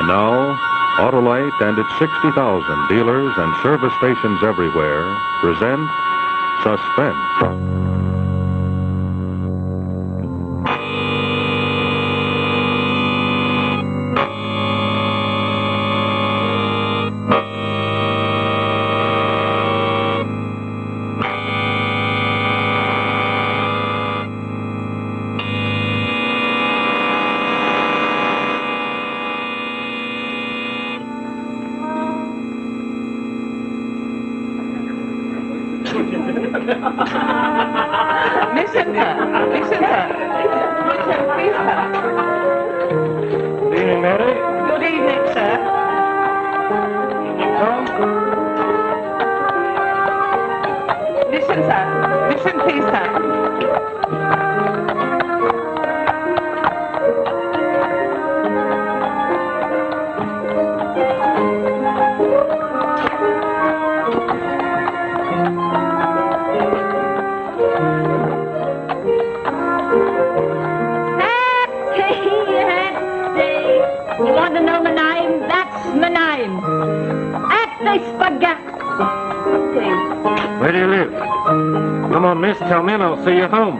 And now, Autolite and its 60,000 dealers and service stations everywhere present Suspense. Listen, sir. Please, sir. Good evening, Mary. Good evening, sir. Tom? Listen, sir. Listen, please, sir. You want to know my name? That's my name. At the spaghetti. Where do you live? Come on, miss, tell me and I'll see you home.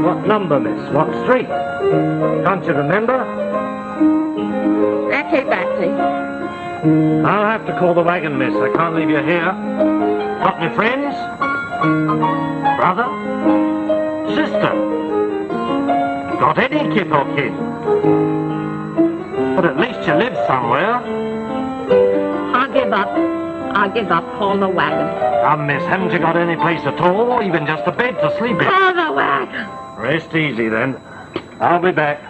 What number, miss? What street? Can't you remember? Batty. I'll have to call the wagon, miss. I can't leave you here. Got any friends? Brother? Sister? Got any kith or kin? But at least you live somewhere. I give up. Call the wagon. Come, miss, haven't you got any place at all? Even just a bed to sleep in? Call the wagon. Rest easy, then. I'll be back.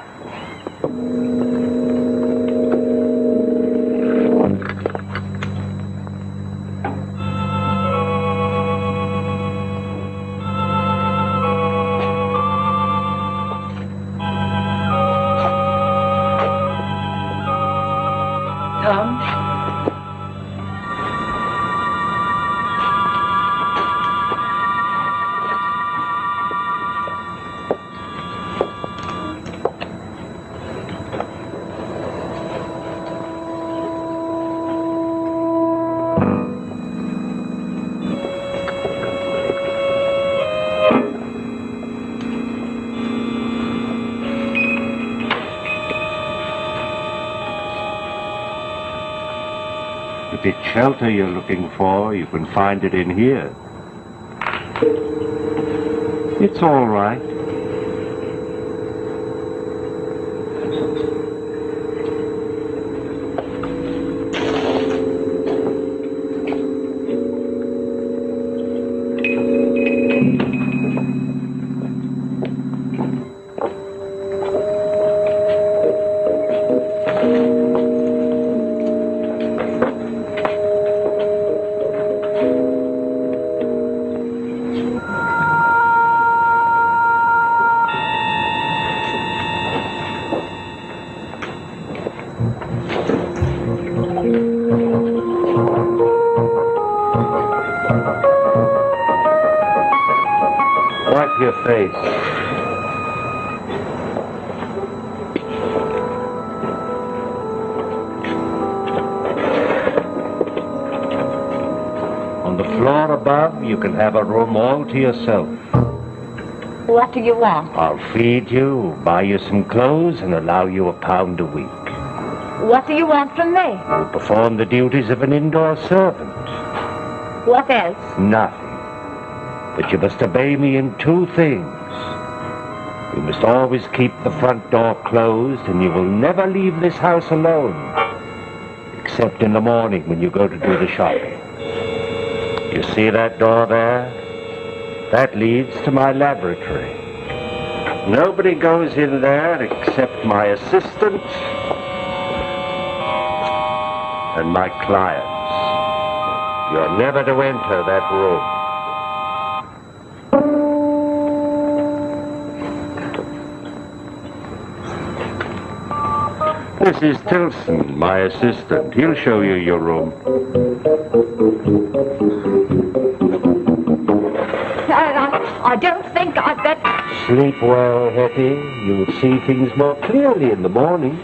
If it's shelter you're looking for, you can find it in here. It's all right. Wipe your face. On the floor above, you can have a room all to yourself. What do you want? I'll feed you, buy you some clothes, and allow you £1 a week. What do you want from me? You'll perform the duties of an indoor servant. What else? Nothing. But you must obey me in 2 things. You must always keep the front door closed, and you will never leave this house alone, except in the morning when you go to do the shopping. You see that door there? That leads to my laboratory. Nobody goes in there except my assistant and my clients. You're never to enter that room. This is Tilson, my assistant. He'll show you your room. I don't think I'd better... Sleep well, Hetty. You'll see things more clearly in the morning.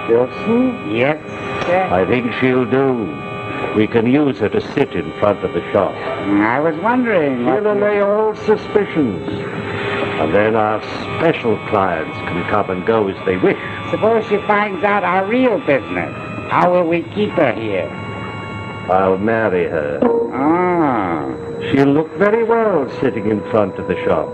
Wilson? Yes, sir. I think she'll do. We can use her to sit in front of the shop. I was wondering what... We'll allay all suspicions. And then our special clients can come and go as they wish. Suppose she finds out our real business. How will we keep her here? I'll marry her. Ah. She'll look very well sitting in front of the shop.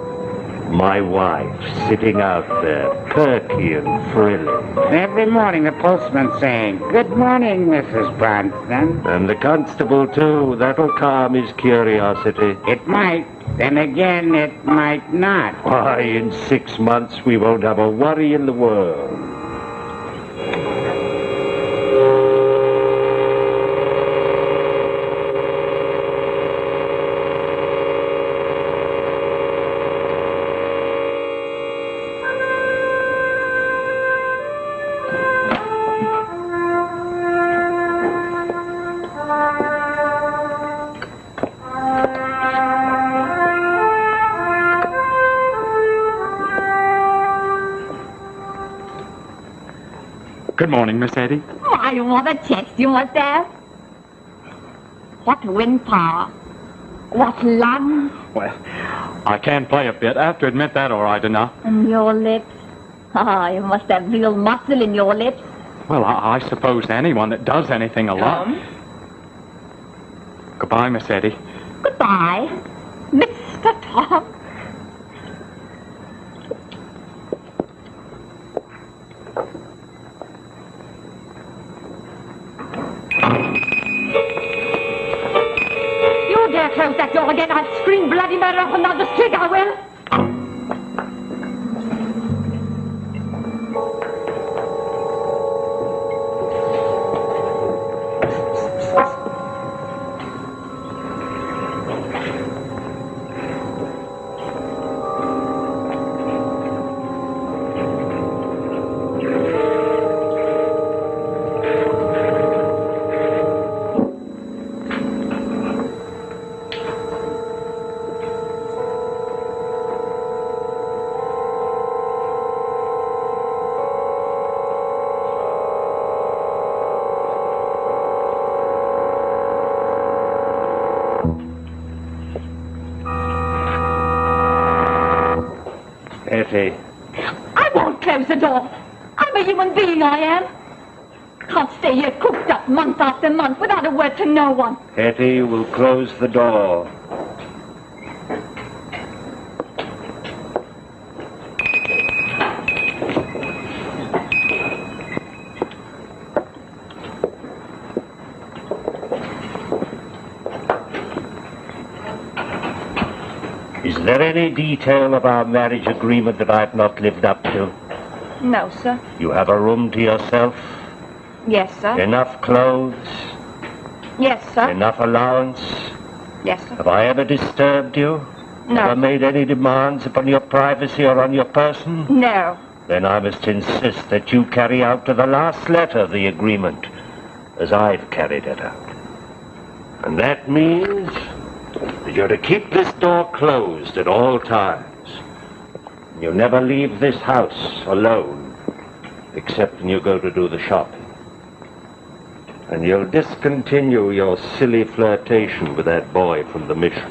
My wife sitting out there, perky and frilly. Every morning the postman's saying, "Good morning, Mrs. Bronston." And the constable, too. That'll calm his curiosity. It might. Then again, it might not. Why, in 6 months we won't have a worry in the world. Good morning, Miss Eddie. My, what a chest you must have. What wind power. What lungs. Well, I can play a bit. I have to admit that all right enough. And your lips. Ah, you must have real muscle in your lips. Well, I suppose anyone that does anything a lot. Goodbye, Miss Eddie. Goodbye, Mr. Tom. You dare close that door again, I'll scream bloody murder up and down the street, I will. Hetty. I won't close the door. I'm a human being, I am. Can't stay here cooped up month after month without a word to no one. Hetty will close the door. Is there any detail of our marriage agreement that I've not lived up to? No, sir. You have a room to yourself? Yes, sir. Enough clothes? Yes, sir. Enough allowance? Yes, sir. Have I ever disturbed you? No. Ever made any demands upon your privacy or on your person? No. Then I must insist that you carry out to the last letter the agreement, as I've carried it out. And that means that you're to keep this door closed at all times. You'll never leave this house alone, except when you go to do the shopping. And you'll discontinue your silly flirtation with that boy from the mission.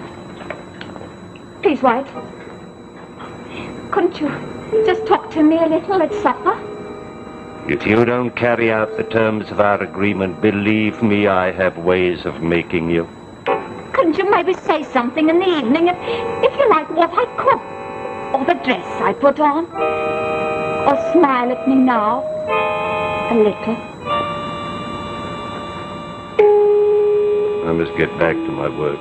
Please, White. Couldn't you just talk to me a little at supper? If you don't carry out the terms of our agreement, believe me, I have ways of making you. Couldn't you maybe say something in the evening if you like what I cook? Or the dress I put on? Or smile at me now? A little. I must get back to my work.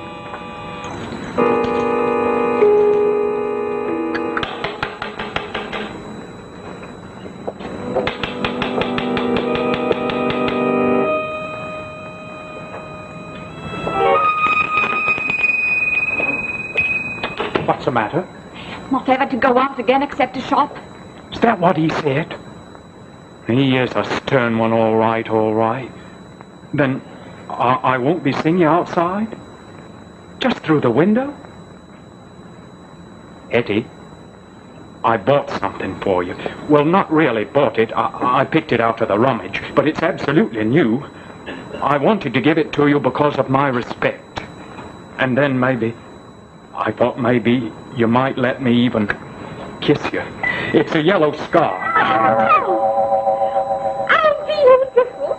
What's the matter? Not ever to go out again except to shop. Is that what he said? He is a stern one, all right, all right. Then I won't be seeing you outside? Just through the window? Etty, I bought something for you. Well, not really bought it. I picked it out of the rummage, but it's absolutely new. I wanted to give it to you because of my respect. And then I thought maybe you might let me even kiss you. It's a yellow scarf. How beautiful!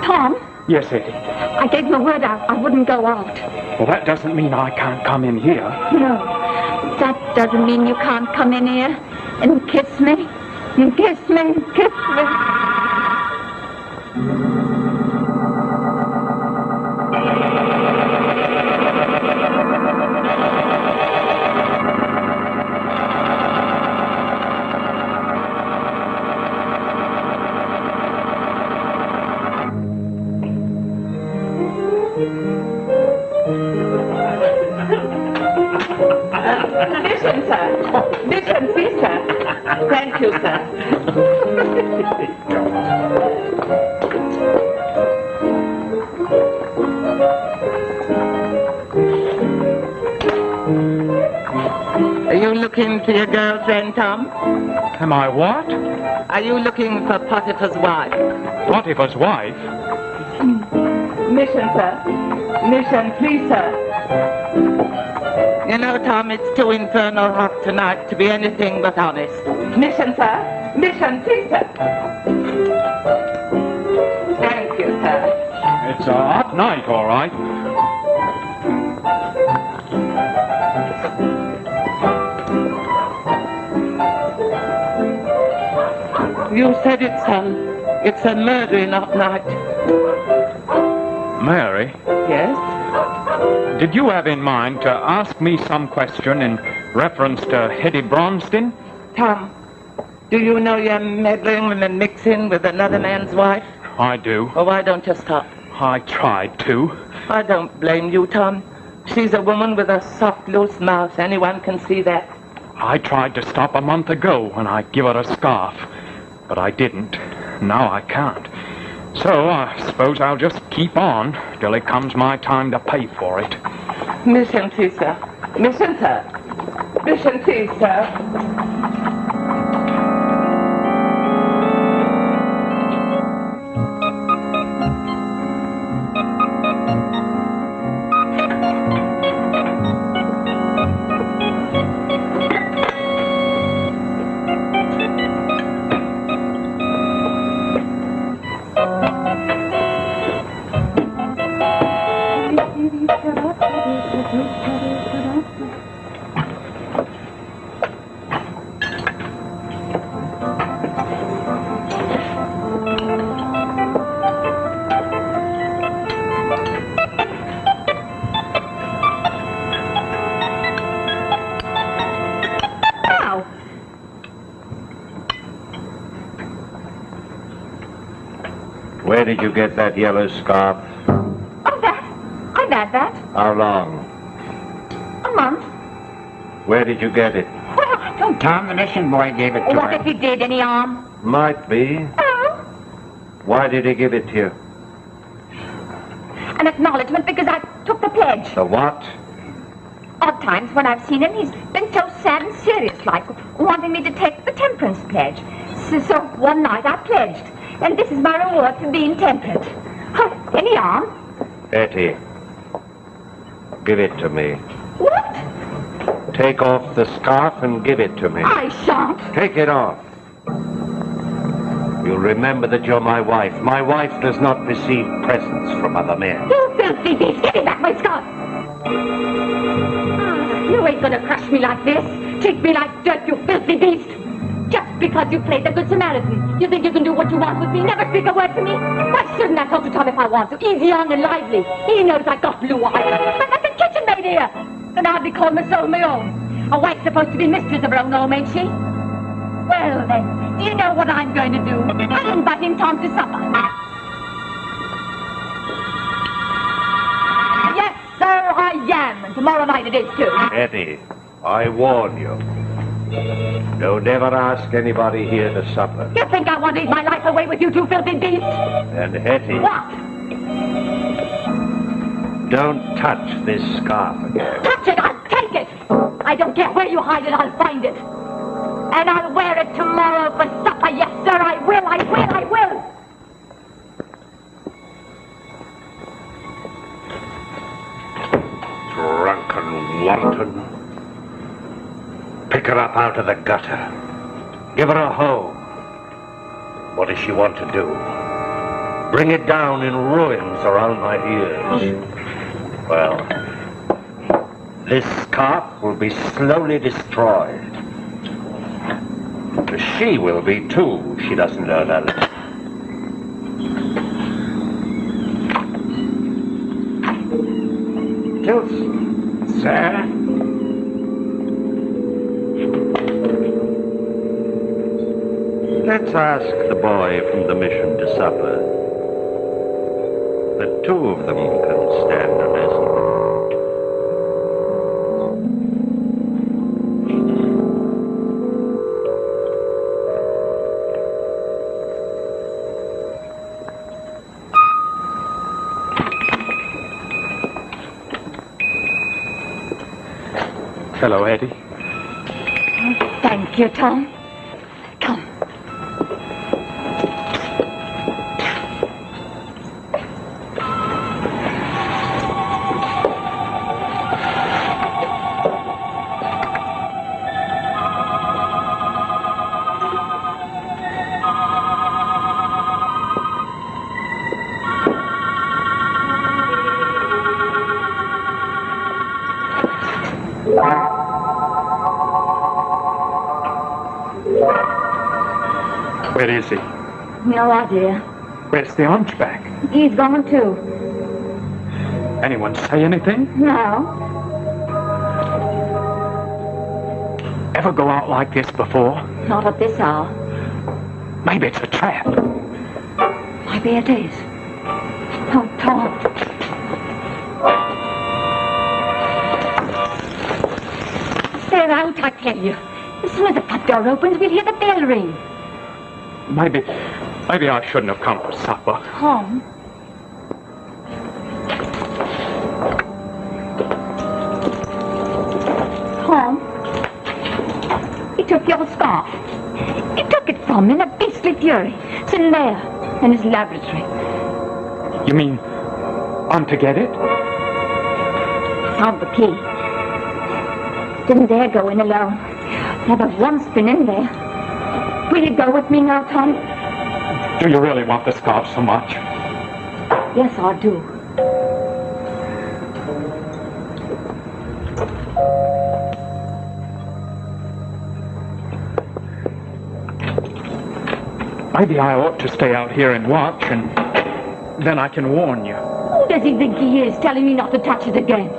Tom? Yes, Etty. I gave my word I wouldn't go out. Well, that doesn't mean I can't come in here. No, that doesn't mean you can't come in here and kiss me. And kiss me, and kiss me. Listen, sir. Listen, please, sir. Thank you, sir. Are you looking for your girlfriend, Tom? Am I what? Are you looking for Potiphar's wife? Potiphar's wife? Mission, sir. Mission, please, sir. You know, Tom, it's too infernal hot tonight to be anything but honest. Mission, sir. Mission, please, sir. Thank you, sir. It's a hot night, all right. You said it's a murdering hot night. Mary, Yes? did you have in mind to ask me some question in reference to Hetty Bronston? Tom, do you know you're meddling and mixing with another man's wife? I do. Well, why don't you stop? I tried to. I don't blame you, Tom. She's a woman with a soft, loose mouth. Anyone can see that. I tried to stop a month ago when I give her a scarf, but I didn't. Now I can't. So I suppose I'll just keep on till it comes my time to pay for it. Mission, please, sir. Mission, sir. Mission, please, sir. Where did you get that yellow scarf? Oh, that? I've had that. How long? A month. Where did you get it? Well, I don't... Tom, the mission boy gave it to What her. if he did? Any harm? Might be. Oh, Why did he give it to you? an acknowledgement because I took the pledge. The what? Odd times when I've seen him, he's been so sad and serious like, wanting me to take the temperance pledge. So one night I pledged, and this is my reward for being temperate. Huh, any harm? Etty, give it to me. What? Take off the scarf and give it to me. I shan't. Take it off. You'll remember that you're my wife. My wife does not receive presents from other men. You filthy beast, give me back my scarf. You ain't gonna crush me like this. Treat me like dirt, you filthy beast. Just Because you played the Good Samaritan. You think you can do what you want with me, never speak a word to me? Why shouldn't I talk to Tom if I want to? Easy on and lively. He knows I got blue eyes. I'm like a kitchen maid here. And hardly call my soul my own. A wife's supposed to be mistress of her own home, ain't she? Well, then, you know what I'm going to do. I'm inviting Tom to supper. Yes, sir, I am. And tomorrow night it is, too. Hetty, I warn you. Don't ever ask anybody here to supper. You think I want to eat my life away with you two filthy beasts? And Hetty, What? don't touch this scarf again. Touch it, I'll take it. I don't care where you hide it, I'll find it. And I'll wear it tomorrow for supper. Yes, sir, I will, I will, I will. Drunken wanton. Pick her up out of the gutter. Give her a home. What does she want to do? Bring it down in ruins around my ears. Well, this scarf will be slowly destroyed. She will be too, if she doesn't learn her lesson. Tilts. Sir? Let's ask the boy from the mission to supper. The two of them can stand a lesson. Hello, Eddie. Thank you, Tom. Come. Where is he? No idea. Where's the hunchback? He's gone, too. Anyone say anything? No. Ever go out like this before? Not at this hour. Maybe it's a trap. Maybe it is. Oh, Tom. Stay out, I tell you. As soon as the front door opens, we'll hear the bell ring. Maybe I shouldn't have come for supper. Tom. Tom. He took your scarf. He took it from me in a beastly fury. It's in there, in his laboratory. You mean I'm to get it? Found the key. Didn't dare go in alone. Never once been in there. Will you go with me now, Tom? Do you really want the scarf so much? Yes, I do. Maybe I ought to stay out here and watch, and then I can warn you. Who does he think he is, telling me not to touch it again?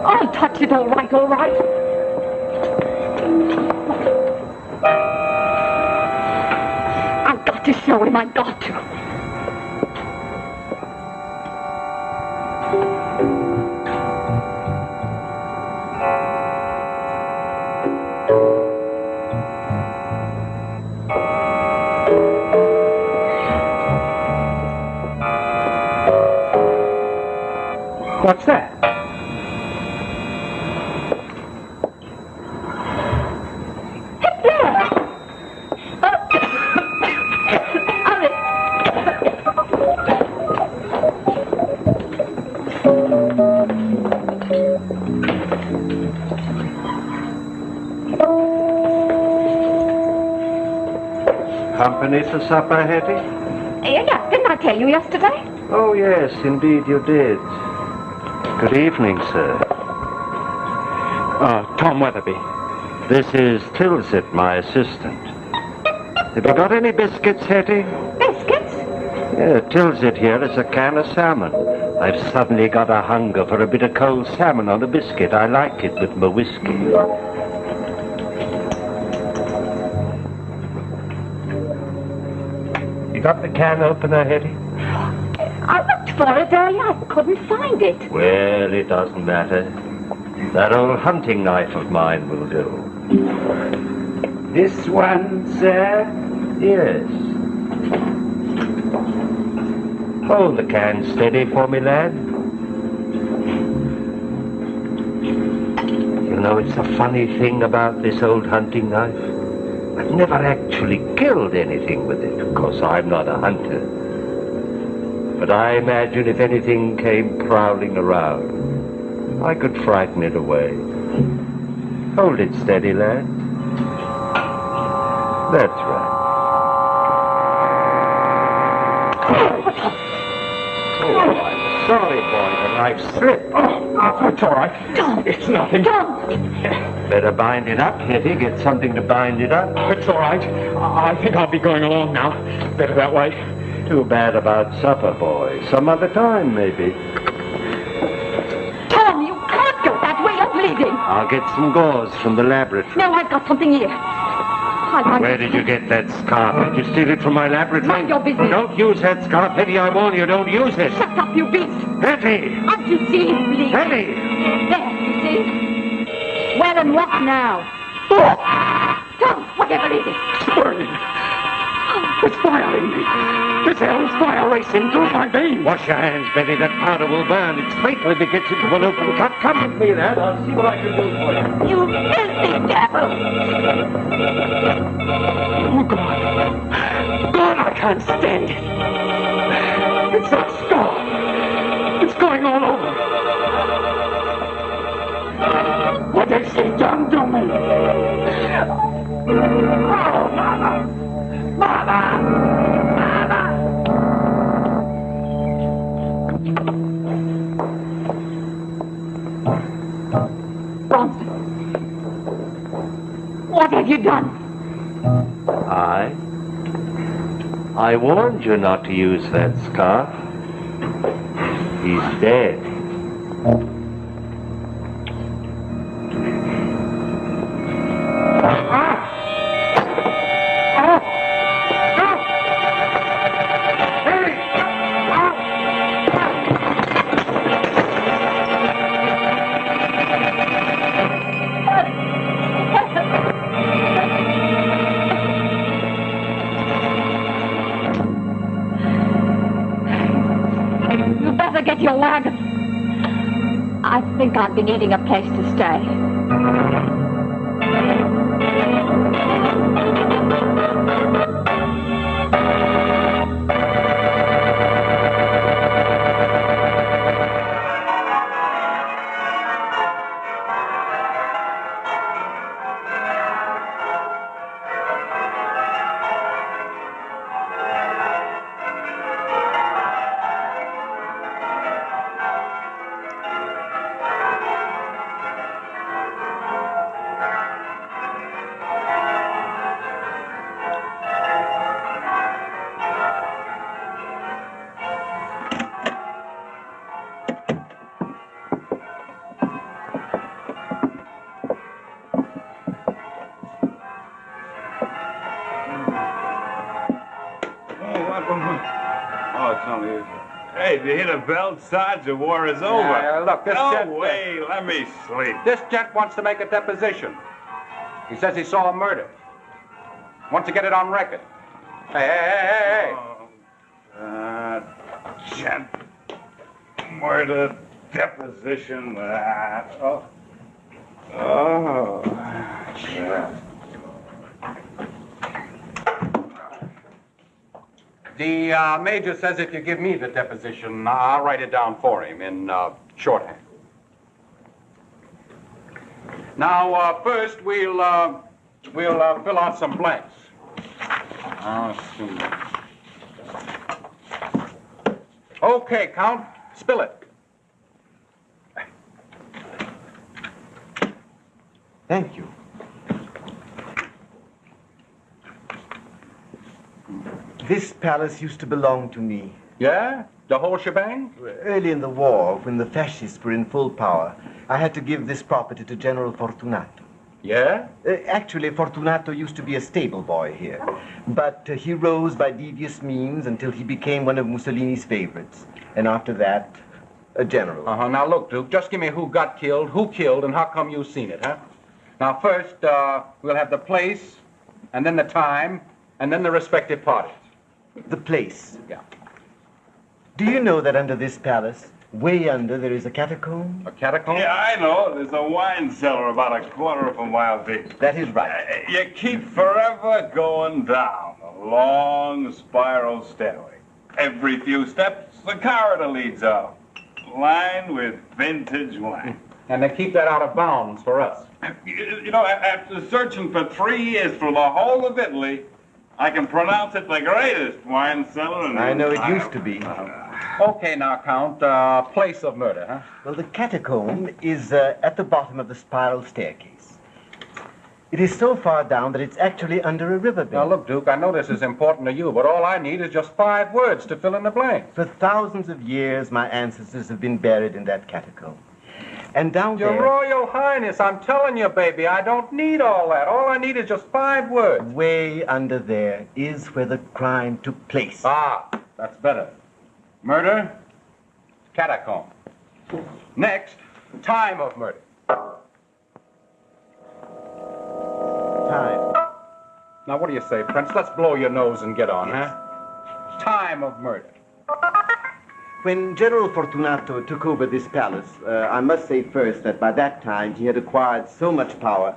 I'll touch it, all right, all right. I've got to show him, I've got to. What's that? It's there! Hurry! Company for supper, Hetty? Yeah, didn't I tell you yesterday? Oh, yes, indeed you did. Good evening, sir. Tom Weatherby. This is Tilsit, my assistant. Have you got any biscuits, Hetty? Biscuits? Yeah, it tells it here it's a can of salmon. I've suddenly got a hunger for a bit of cold salmon on a biscuit. I like it with my whiskey. You got the can opener, Hetty? I looked for it earlier. I couldn't find it. Well, it doesn't matter. That old hunting knife of mine will do. This one, sir? Yes. Hold the can steady for me, lad. You know, it's a funny thing about this old hunting knife. I've never actually killed anything with it, because I'm not a hunter. But I imagine if anything came prowling around, I could frighten it away. Hold it steady, lad. That's right. Oh, I'm sorry, boy. The knife slipped. Oh, it's all right. Don't. It's nothing. Don't. Better bind it up, Hetty. Get something to bind it up. It's all right. I think I'll be going along now. Better that way. Too bad about supper, boy. Some other time, maybe. Tom, you can't go that way. You're bleeding. I'll get some gauze from the laboratory. No, I've got something here. Where did you get that scarf? Did you steal it from my laboratory? Mind your business. Don't use that scarf, Hetty. I warn you, don't use it. Shut up, you beast. Hetty! Can't you see him bleeding? Hetty! There, you see? Well, and what now? Tom, whatever is it? It's burning. It's fire in me. This hell's fire racing through my veins. Wash your hands, Betty. That powder will burn. It's fatal if it gets into an open cut. Come with me, lad. I'll see what I can do for you. You filthy devil! Oh, God. God, I can't stand it. It's that scar. It's going all over. What has she done to me? Oh, Mama! Mama! Mama! Bronson, what have you done? I warned you not to use that scarf. He's dead. Get your wagon. I think I'll be needing a place to stay. Hey, did you hear the bell, Sarge? The war is over. Look, this No gent... way, let me sleep. This gent wants to make a deposition. He says he saw a murder. Wants to get it on record. Hey. Oh, gent. Murder, deposition, Oh. Yeah. The major says if you give me the deposition, I'll write it down for him in shorthand. Now, first we'll fill out some blanks. Okay, Count, spill it. Thank you. This palace used to belong to me. Yeah? The whole shebang? Early in the war, when the fascists were in full power, I had to give this property to General Fortunato. Yeah? Actually, Fortunato used to be a stable boy here. But he rose by devious means until he became one of Mussolini's favorites. And after that, a general. Uh-huh. Now, look, Duke, just give me who got killed, who killed, and how come you've seen it, huh? Now, first, we'll have the place, and then the time, and then the respective parties. The place? Yeah. Do you know that under this palace, way under, there is a catacomb? A catacomb? Yeah, I know. There's a wine cellar about a quarter of a mile deep. That is right. You keep forever going down a long spiral stairway. Every few steps, the corridor leads up, lined with vintage wine. And they keep that out of bounds for us. You know, after searching for 3 years through the whole of Italy, I can pronounce it the greatest wine cellar in the I know it used to be. Okay, now, Count, place of murder, huh? Well, the catacomb is at the bottom of the spiral staircase. It is so far down that it's actually under a riverbed. Now, look, Duke, I know this is important to you, but all I need is just 5 words to fill in the blank. For thousands of years, my ancestors have been buried in that catacomb. And down Your there... Royal Highness, I'm telling you, baby, I don't need all that. All I need is just 5 words. Way under there is where the crime took place. Ah, that's better. Murder, catacomb. Next, time of murder. Time. Now, what do you say, Prince? Let's blow your nose and get on, huh? Time of murder. When General Fortunato took over this palace, I must say first that by that time he had acquired so much power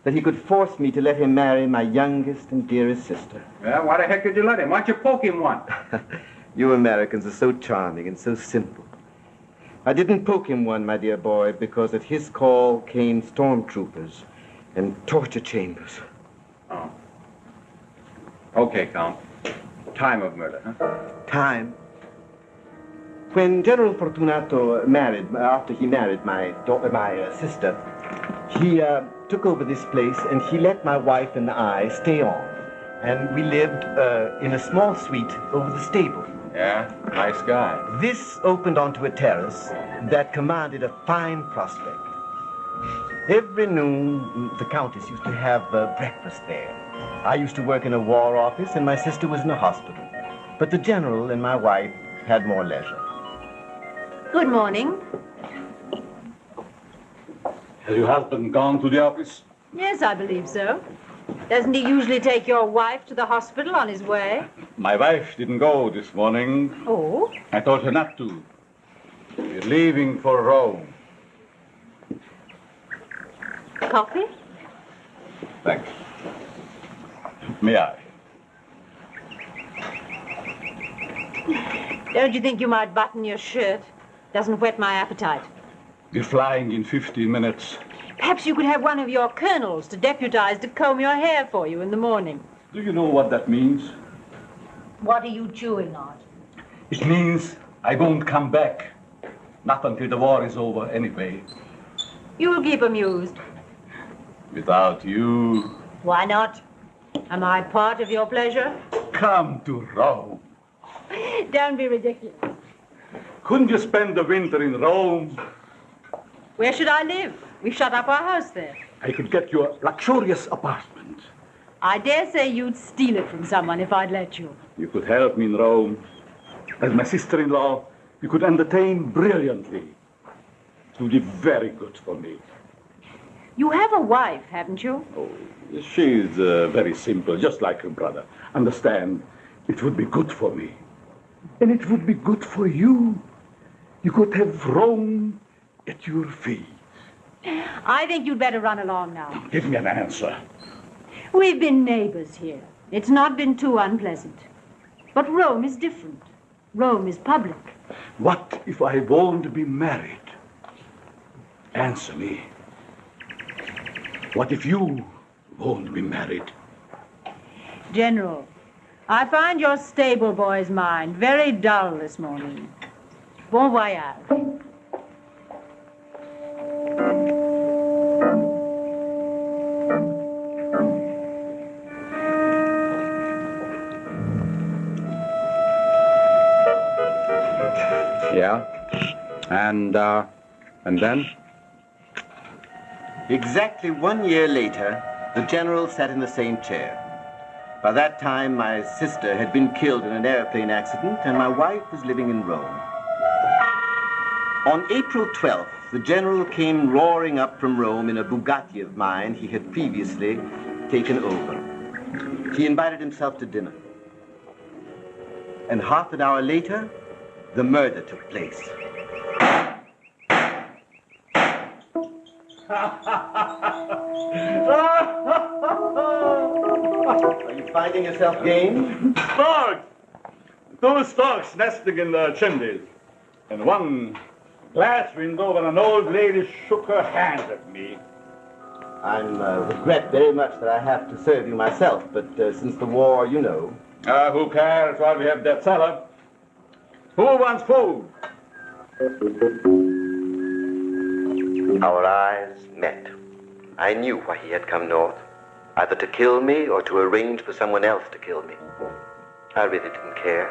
that he could force me to let him marry my youngest and dearest sister. Yeah, why the heck did you let him? Why don't you poke him one? You Americans are so charming and so simple. I didn't poke him one, my dear boy, because at his call came stormtroopers and torture chambers. Oh. Okay, Count. Time of murder, huh? Time. When General Fortunato married, after he married my sister, he took over this place and he let my wife and I stay on. And we lived in a small suite over the stable. Yeah, nice guy. This opened onto a terrace that commanded a fine prospect. Every noon, the Countess used to have breakfast there. I used to work in a war office and my sister was in a hospital. But the General and my wife had more leisure. Good morning. Has your husband gone to the office? Yes, I believe so. Doesn't he usually take your wife to the hospital on his way? My wife didn't go this morning. Oh? I told her not to. We're leaving for Rome. Coffee? Thanks. May I? Don't you think you might button your shirt? Doesn't whet my appetite. We're flying in 15 minutes. Perhaps you could have one of your colonels to deputize to comb your hair for you in the morning. Do you know what that means? What are you chewing on? It means I won't come back. Not until the war is over, anyway. You'll keep amused. Without you... Why not? Am I part of your pleasure? Come to Rome. Don't be ridiculous. Couldn't you spend the winter in Rome? Where should I live? We've shut up our house there. I could get you a luxurious apartment. I dare say you'd steal it from someone if I'd let you. You could help me in Rome. As my sister-in-law, you could entertain brilliantly. It would be very good for me. You have a wife, haven't you? Oh, she's very simple, just like her brother. Understand, it would be good for me. And it would be good for you. You could have Rome at your feet. I think you'd better run along now. Give me an answer. We've been neighbors here. It's not been too unpleasant. But Rome is different. Rome is public. What if I won't be married? Answer me. What if you won't be married? General, I find your stable boy's mind very dull this morning. Bon voyage. Yeah? And then? Exactly 1 year later, the general sat in the same chair. By that time, my sister had been killed in an airplane accident, and my wife was living in Rome. On April 12th, the general came roaring up from Rome in a Bugatti of mine he had previously taken over. He invited himself to dinner. And half an hour later, the murder took place. Are you finding yourself game? Storks! Two storks nesting in the chimneys. And one glass window when an old lady shook her hand at me. I regret very much that I have to serve you myself, but since the war, you know. Who cares while we have that cellar? Who wants food? Our eyes met. I knew why he had come north, either to kill me or to arrange for someone else to kill me. I really didn't care.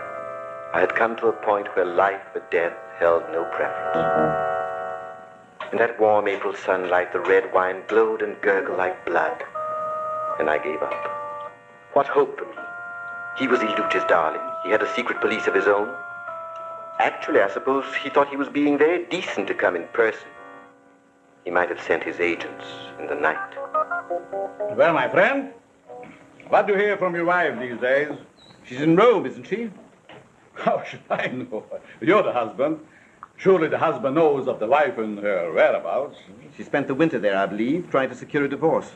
I had come to a point where life or death held no preference. In that warm April sunlight, the red wine glowed and gurgled like blood, and I gave up. What hope for me? He was Iluce's darling. He had a secret police of his own. Actually, I suppose he thought he was being very decent to come in person. He might have sent his agents in the night. Well, my friend, what do you hear from your wife these days? She's in Rome, isn't she? How should I know? You're the husband. Surely the husband knows of the wife and her whereabouts. She spent the winter there, I believe, trying to secure a divorce.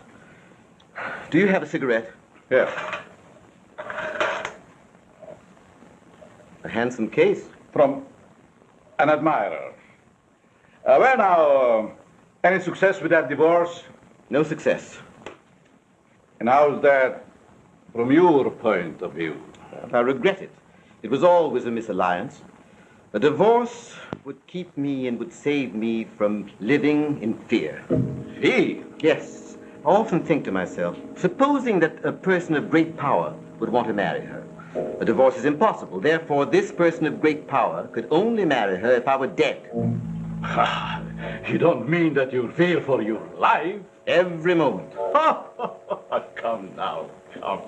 Do you have a cigarette? Yes. A handsome case. From an admirer. Well, now, any success with that divorce? No success. And how's that from your point of view? I regret it. It was always a misalliance. A divorce would keep me and would save me from living in fear. Fear? Yes. I often think to myself, supposing that a person of great power would want to marry her. A divorce is impossible. Therefore, this person of great power could only marry her if I were dead. You don't mean that you fear for your life? Every moment. Come now, come.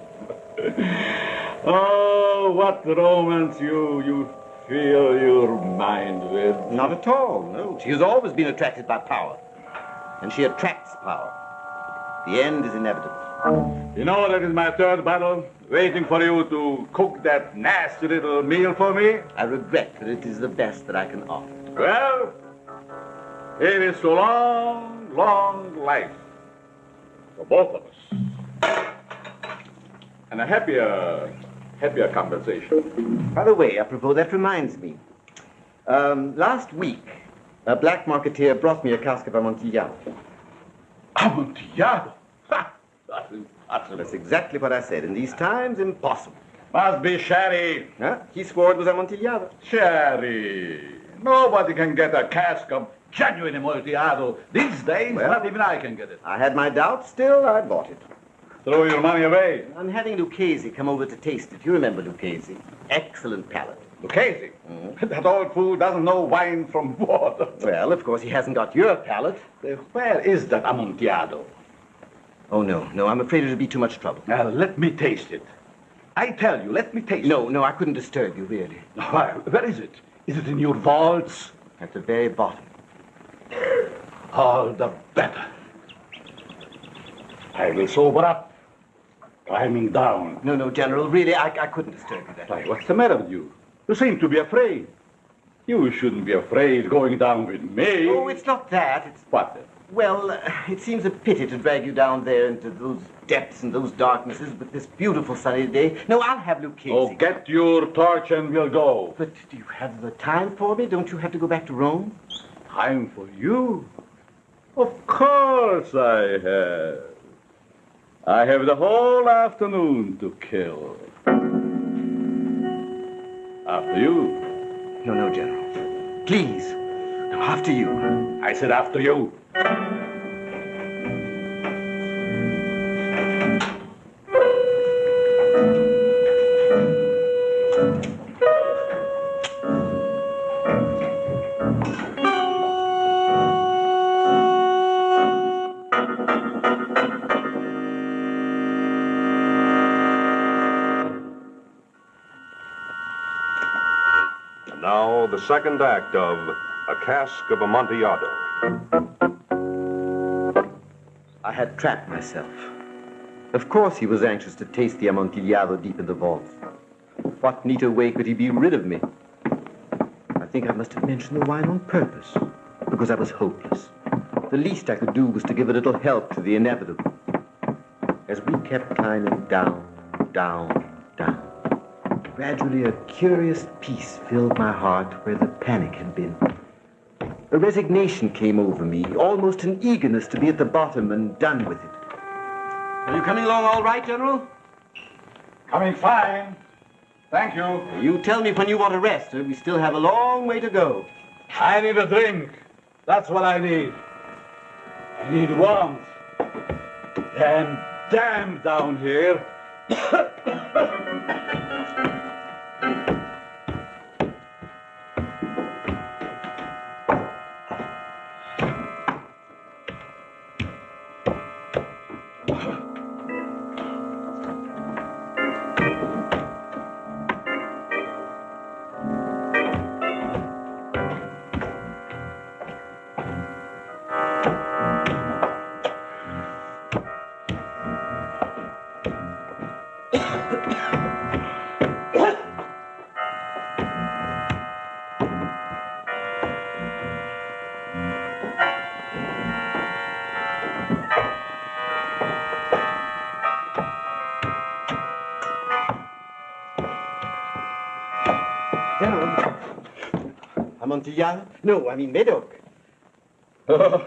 Oh, what romance you fill your mind with. Not at all, no. She has always been attracted by power. And she attracts power. The end is inevitable. You know, that is my third battle, waiting for you to cook that nasty little meal for me. I regret that it is the best that I can offer. Well, it is a long, long life for both of us. And a happier conversation. By the way, apropos, that reminds me. Last week, a black marketeer brought me a cask of Amontillado. Amontillado? Ha! That's impossible. That's exactly what I said. In these times, impossible. Must be sherry. Huh? He swore it was Amontillado. Sherry. Nobody can get a cask of genuine Amontillado these days. Well, not even I can get it. I had my doubts. Still, I bought it. Throw your money away. I'm having Lucchese come over to taste it. You remember Lucchese? Excellent palate. Lucchese? That old fool doesn't know wine from water. Well, of course, he hasn't got your palate. Where is that Amontillado? Oh, no, I'm afraid it'll be too much trouble. Now, let me taste it. I tell you, let me taste it. No, I couldn't disturb you, really. Where is it? Is it in your vaults? At the very bottom. All the better. I will sober up. Climbing down. No, General, really, I couldn't disturb you that way. Why, what's the matter with you? You seem to be afraid. You shouldn't be afraid going down with me. Oh, it's not that. It's... What then? Well, it seems a pity to drag you down there into those depths and those darknesses, but this beautiful sunny day. No, I'll have Lucchese. Oh, get your torch and we'll go. But do you have the time for me? Don't you have to go back to Rome? Time for you? Of course I have. I have the whole afternoon to kill. After you. No, General. Please. No, after you. I said after you. And now, the second act of A Cask of Amontillado. I had trapped myself. Of course he was anxious to taste the Amontillado deep in the vault. What neater way could he be rid of me? I think I must have mentioned the wine on purpose, because I was hopeless. The least I could do was to give a little help to the inevitable. As we kept climbing down, down, down, gradually a curious peace filled my heart where the panic had been. A resignation came over me, almost an eagerness to be at the bottom and done with it. Are you coming along all right, General? Coming fine. Thank you. You tell me when you want to rest. We still have a long way to go. I need a drink. That's what I need. I need warmth. Damn down here. General. Amontillado? No, I mean Medoc. Oh.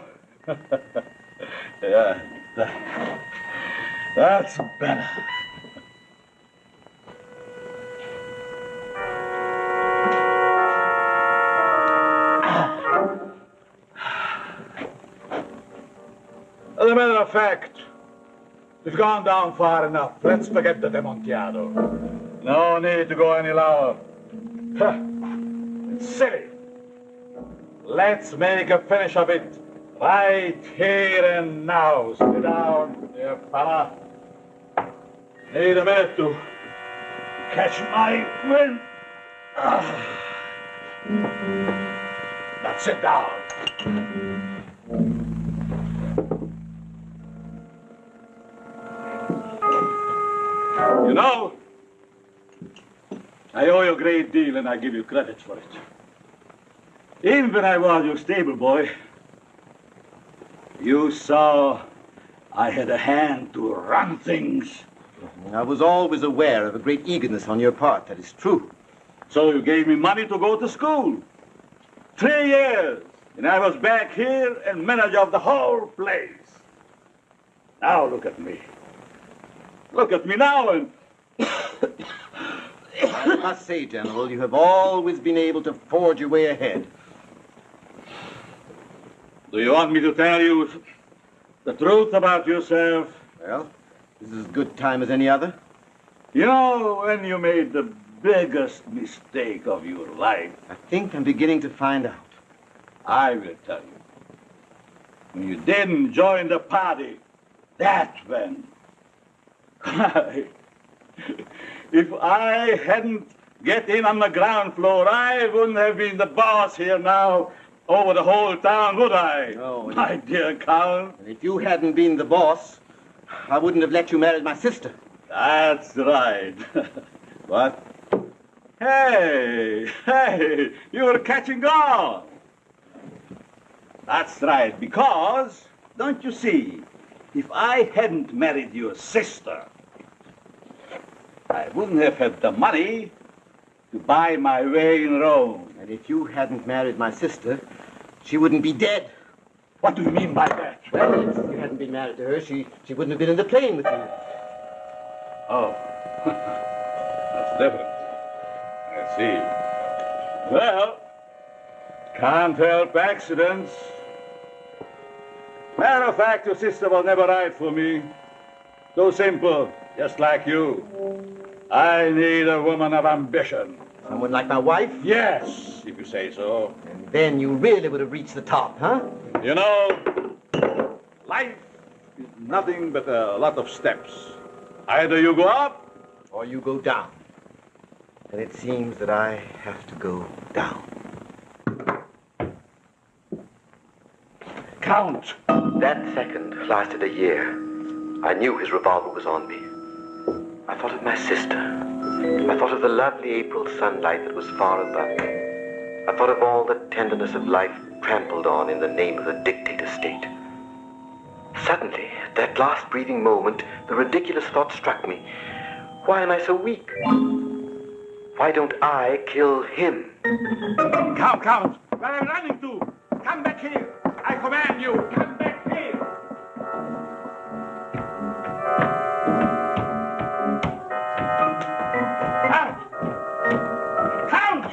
Yeah, that's better. As a matter of fact, we've gone down far enough. Let's forget the Amontillado. No need to go any lower. It's silly. Let's make a finish of it right here and now. Sit down, dear fella. Need a minute to catch my wind. Now sit down. You know, I owe you a great deal, and I give you credit for it. Even when I was your stable boy, you saw I had a hand to run things. I was always aware of a great eagerness on your part, that is true. So you gave me money to go to school. 3 years, and I was back here and manager of the whole place. Now look at me. Look at me now and... I must say, General, you have always been able to forge your way ahead. Do you want me to tell you the truth about yourself? Well, this is as good time as any other. You know, when you made the biggest mistake of your life... I think I'm beginning to find out. I will tell you. When you didn't join the party, that's when... If I hadn't get in on the ground floor, I wouldn't have been the boss here now over the whole town, would I? No. My dear Count. And if you hadn't been the boss, I wouldn't have let you marry my sister. That's right. What? Hey, you were catching on. That's right, because, don't you see, if I hadn't married your sister, I wouldn't have had the money to buy my way in Rome. And if you hadn't married my sister, she wouldn't be dead. What do you mean by that? Well, if you hadn't been married to her, she wouldn't have been in the plane with you. Oh, that's different. I see. Well, can't help accidents. Matter of fact, your sister was never right for me. So simple, just like you. I need a woman of ambition. Someone like my wife? Yes, if you say so. And then you really would have reached the top, huh? You know, life is nothing but a lot of steps. Either you go up, or you go down. and it seems that I have to go down. Count! That second lasted a year. I knew his revolver was on me. I thought of my sister. I thought of the lovely April sunlight that was far above me. I thought of all the tenderness of life trampled on in the name of the dictator state. Suddenly, at that last breathing moment, the ridiculous thought struck me. Why am I so weak? Why don't I kill him? Count! Where are you running to? Come back here! I command you, come back here! Count!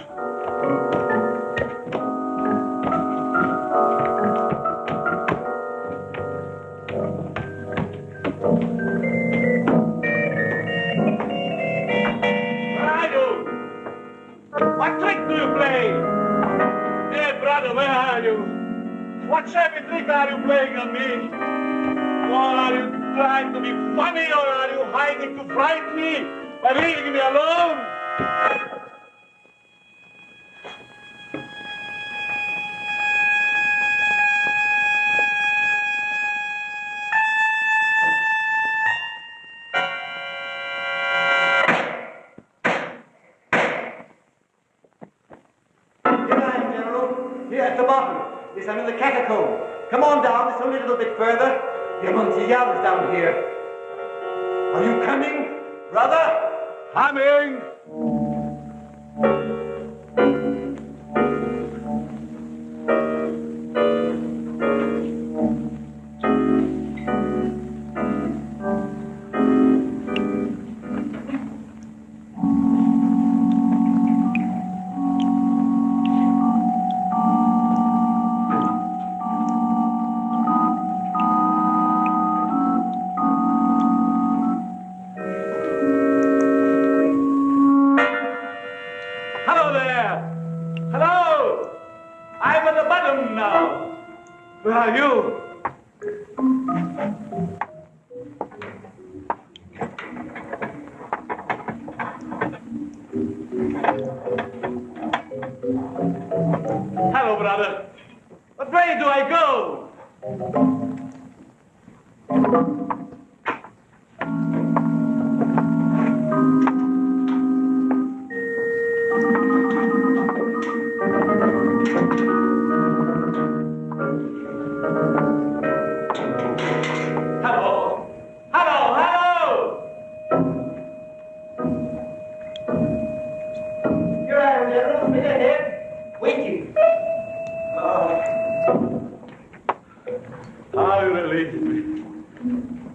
Where are you? What trick do you play? Hey, brother, where are you? What shabby trick are you playing on me? Or are you trying to be funny, or are you hiding to frighten me by leaving me alone? Here at the bottom. Yes, I'm in the catacomb. Come on down, it's only a little bit further. The Amontillado is down here. Are you coming, brother? Coming! Where are you? Hello, brother. What way do I go?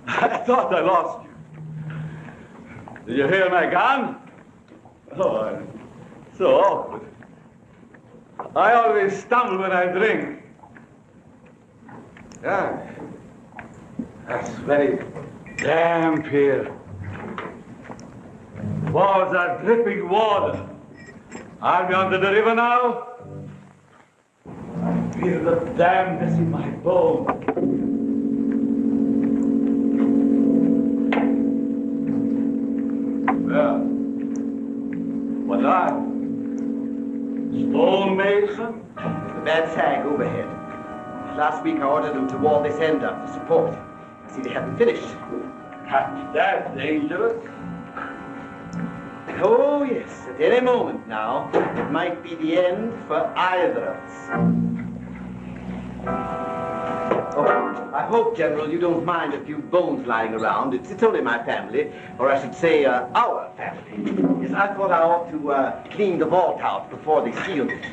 I thought I lost you. Did you hear my gun? Oh, so awkward. I always stumble when I drink. Yeah. That's very damp here. Walls are dripping water. Are we under the river now? I feel the dampness in my bones. Well, what are you? Stonemason? The bad sag overhead. Last week I ordered them to wall this end up for support. I see they haven't finished. That's dangerous. Oh, yes. At any moment now, it might be the end for either of us. Oh, I hope, General, you don't mind a few bones lying around. It's only my family, or I should say, our family. Yes, I thought I ought to clean the vault out before they sealed it.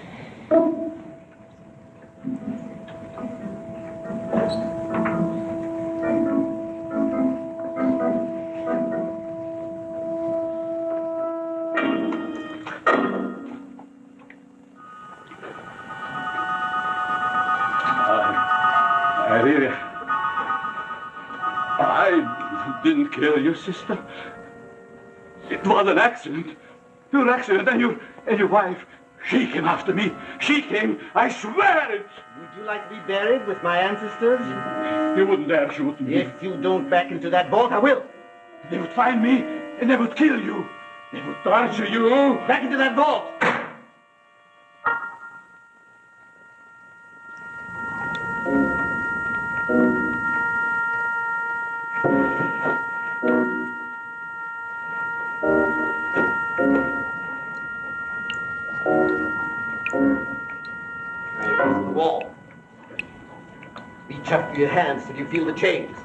I didn't kill your sister. It was an accident. Pure accident. And your wife, she came after me. She came, I swear it. Would you like to be buried with my ancestors? You wouldn't dare shoot me. If you don't back into that vault, I will. They would find me and they would kill you. They will torture you. Back into that vault! The wall. Reach up your hands till you feel the chains.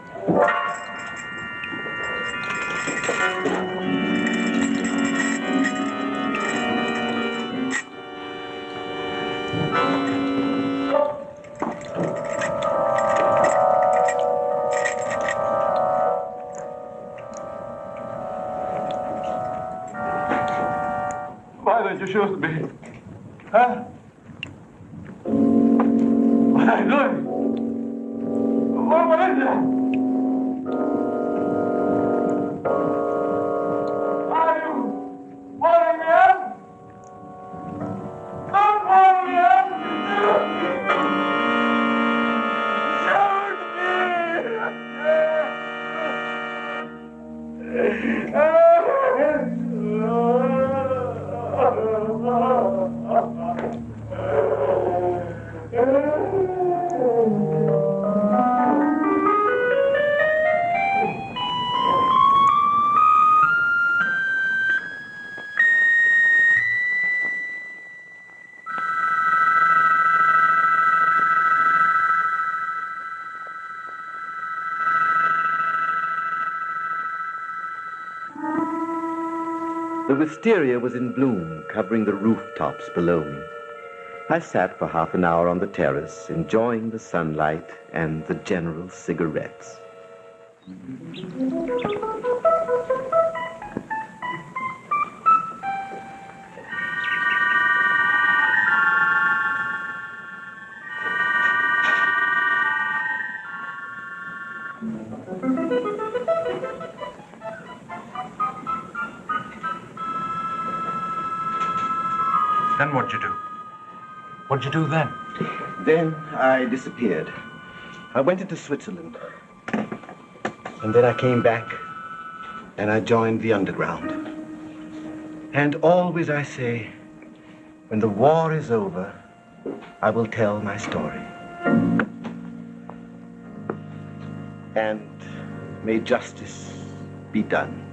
Why don't you shoot me? Huh? What are you doing? What is that? Are you pulling me up? Don't pull me up! The wisteria was in bloom, covering the rooftops below me. I sat for half an hour on the terrace, enjoying the sunlight and the general cigarettes. Then what'd you do? What'd you do then? Then I disappeared. I went into Switzerland. And then I came back and I joined the underground. And always I say, when the war is over, I will tell my story. And may justice be done.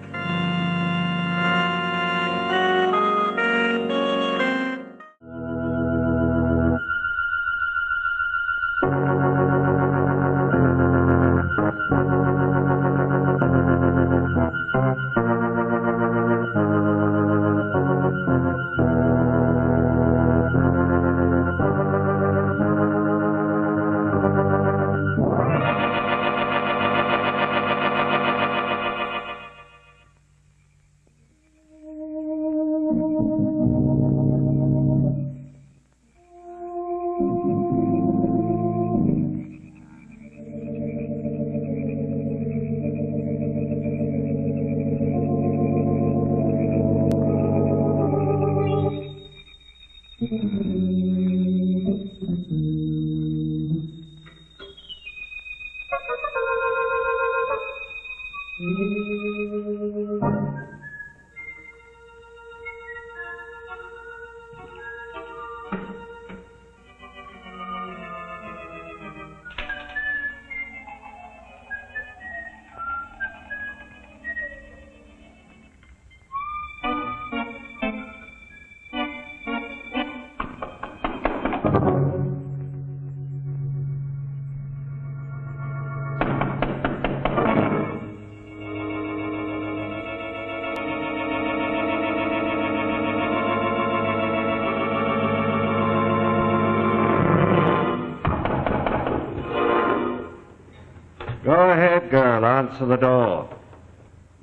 Go ahead, girl. Answer the door.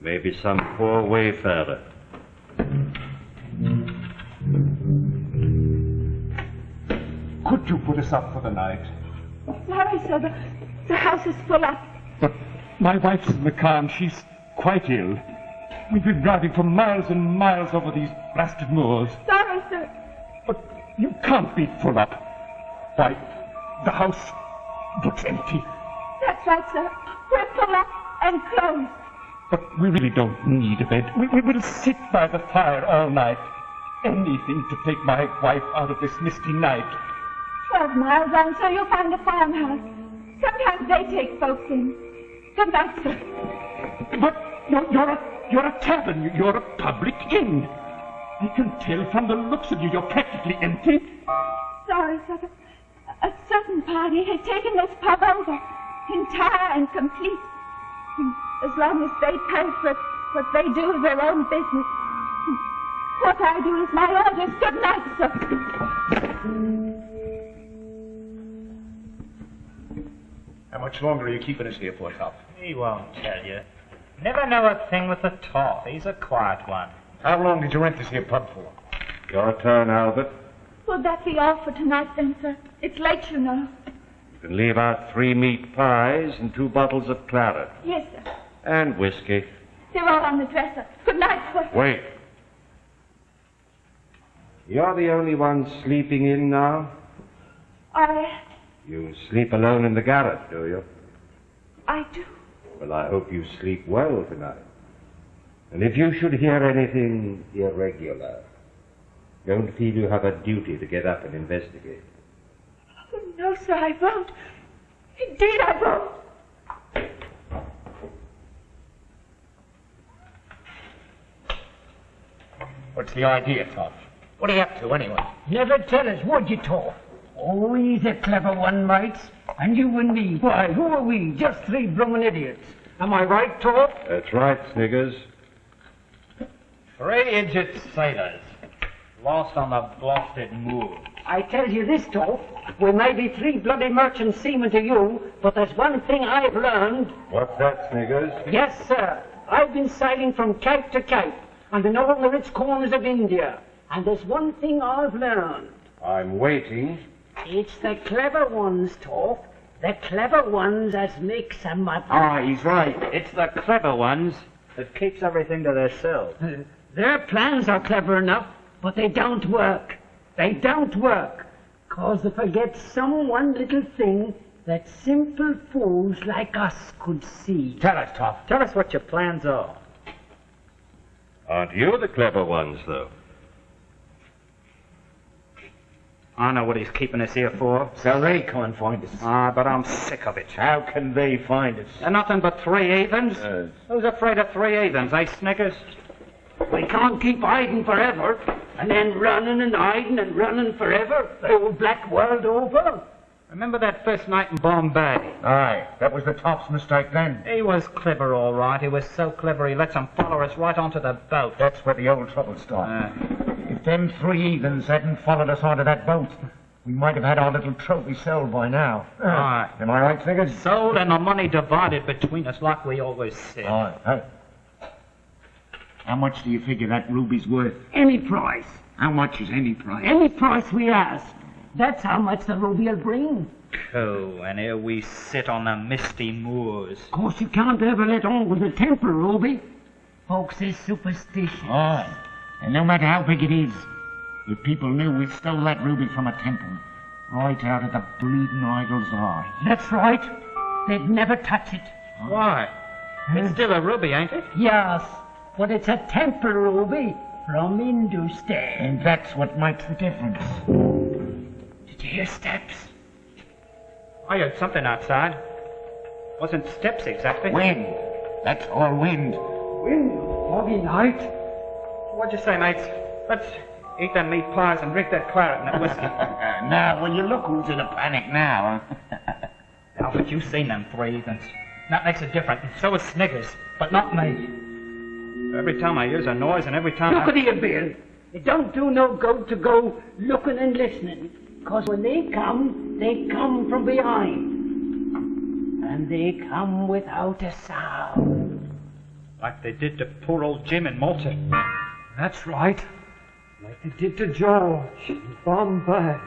Maybe some poor wayfarer. Could you put us up for the night? Sorry, sir. The house is full up. But my wife's in the car and she's quite ill. We've been driving for miles and miles over these blasted moors. Sorry, sir. But you can't be full up. Why, the house looks empty. That's right, sir. We're full up and closed. But we really don't need a bed. We will sit by the fire all night. Anything to take my wife out of this misty night. 12 miles on, sir, you'll find a farmhouse. Sometimes they take folks in. Good night, sir. But you're a tavern. You're a public inn. I can tell from the looks of you, you're practically empty. Sorry, sir, but a certain party has taken this pub over, entire and complete. And as long as they pay for it, what they do is their own business. What I do is my orders. Good night, sir. How much longer are you keeping us here for, Top? He won't tell you. Never know a thing with the Toff. He's a quiet one. How long did you rent this here pub for? Your turn, Albert. Will that be all for tonight, then, sir? It's late, you know. You can leave out 3 meat pies and 2 bottles of claret. Yes, sir. And whiskey. They're all on the dresser. Good night, sir. Wait. You're the only one sleeping in now? You sleep alone in the garret, do you? I do. Well, I hope you sleep well tonight. And if you should hear anything irregular, don't feel you have a duty to get up and investigate. Oh, no, sir, I won't. Indeed, I won't. What's the idea, Top? What are you up to, anyway? Never tell us, would you, Toff? Oh, he's a clever one, mates. And you and me, why, who are we? Just 3 bloomin' idiots. Am I right, Toff? That's right, Sniggers. 3 idiot sailors, lost on the blasted moor. I tell you this, Toff. We may be 3 bloody merchant seamen to you, but there's one thing I've learned. What's that, Sniggers? Yes, sir. I've been sailing from cape to cape, and in all the rich corners of India. And there's one thing I've learned. I'm waiting. It's the clever ones, Toff. The clever ones as makes 'em up. Ah, he's right. It's the clever ones that keeps everything to themselves. Their plans are clever enough, but they don't work. They don't work. 'Cause they forget some one little thing that simple fools like us could see. Tell us, Top. Tell us what your plans are. Aren't you the clever ones, though? I know what he's keeping us here for. So they can't find us. Ah, but I'm sick of it. How can they find us? They're nothing but 3 heathens. Who's afraid of 3 heathens, eh, Snickers? We can't keep hiding forever, and then running and hiding and running forever, the whole black world over. Remember that first night in Bombay? Aye, that was the Top's mistake then. He was clever, all right. He was so clever he lets them follow us right onto the boat. That's where the old trouble started. If them 3 heathens hadn't followed us onto that boat, we might have had our little trophy sold by now. Aye. Am I right, Sniggers? Sold and the money divided between us like we always said. Aye. Hey. How much do you figure that ruby's worth? Any price. How much is any price? Any price we ask. That's how much the ruby'll bring. Cool, and here we sit on the misty moors. Of course, you can't ever let on with the temple, Ruby. Folks is superstitious. Aye. And no matter how big it is, if people knew we stole that ruby from a temple, right out of the bleeding idol's eye. That's right. They'd never touch it. Why? It's still a ruby, ain't it? Yes, but it's a temple ruby from Hindustan. And that's what makes the difference. Did you hear steps? I heard something outside. Wasn't steps exactly. Wind. That's all wind. Wind? Foggy night? What'd you say, mates? Let's eat them meat pies and drink that claret and that whiskey. Now, will you look who's in a panic now, huh? Alfred, you've seen them 3 heathens. That makes it different, and so is Sniggers, but not me. Every time I hears a noise and every time Look at here, Bill. It don't do no good to go looking and listening, 'cause when they come from behind. And they come without a sound. Like they did to poor old Jim in Malta. That's right. Like they did to George in Bombay.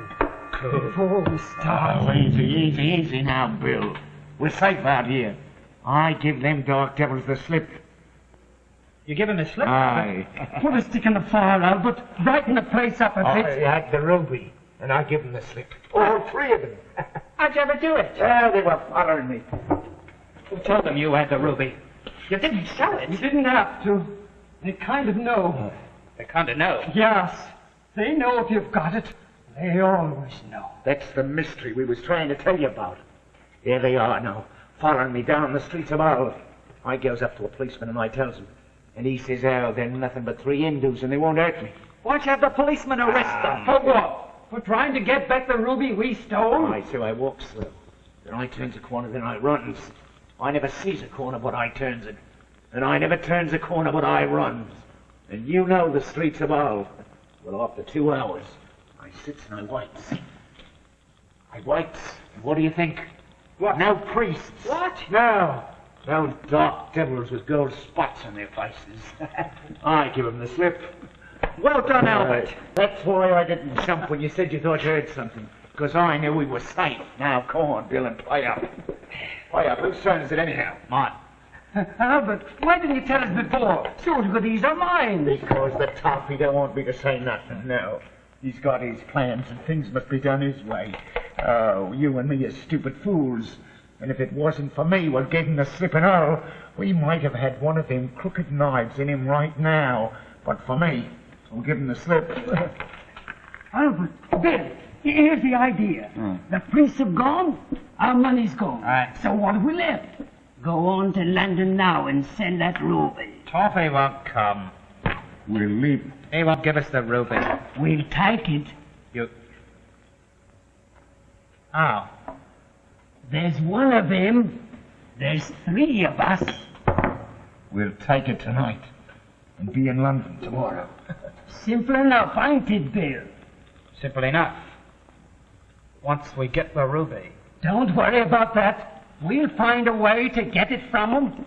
Before we start. Oh, easy now, Bill. We're safe out here. I give them dark devils the slip. You give him the slip? Aye. Put a stick in the fire, Albert. Brighten the place up a bit. I had the ruby, and I give them the slip. All 3 of them. How'd you ever do it? Well, they were following me. Who told them you had the ruby? You didn't show it. You didn't have to. They kind of know. They kind of know. Yes. They know if you've got it. They always know. That's the mystery we was trying to tell you about. Here they are now, following me down the streets of Hull. I goes up to a policeman and I tells him. And he says, oh, they're nothing but 3 Hindus and they won't hurt me. Why don't you have the policeman arrest them? For what? For trying to get back the ruby we stole? So I walks through. Then I turns a corner, then I runs. I never sees a corner but I turns it. And I never turns a corner but I runs. And you know the streets of Hull. Well, after 2 hours, I sits and I waits. And what do you think? What? No priests. What? No dark devils with gold spots on their faces. I give 'em the slip. Well done, Albert. That's why I didn't jump when you said you thought you heard something. Because I knew we were safe. Now, come on, Bill, and play up. Play up. Whose turn is it anyhow? Mine. Albert, why didn't you tell us before? So you could ease our minds. Because the toffee don't want me to say nothing, no. He's got his plans and things must be done his way. Oh, you and me are stupid fools. And if it wasn't for me what gave him the slip and all, we might have had one of them crooked knives in him right now. But for me, who'll give him the slip. Albert, Bill, here's the idea. The priests have gone, our money's gone. Right. So what have we left? Go on to London now and send that ruby. Toffee won't come. We'll leave. He won't give us the ruby. We'll take it. How? There's one of him. There's 3 of us. We'll take it tonight and be in London tomorrow. Simple enough, ain't it, Bill? Simple enough. Once we get the ruby. Don't worry about that. We'll find a way to get it from him.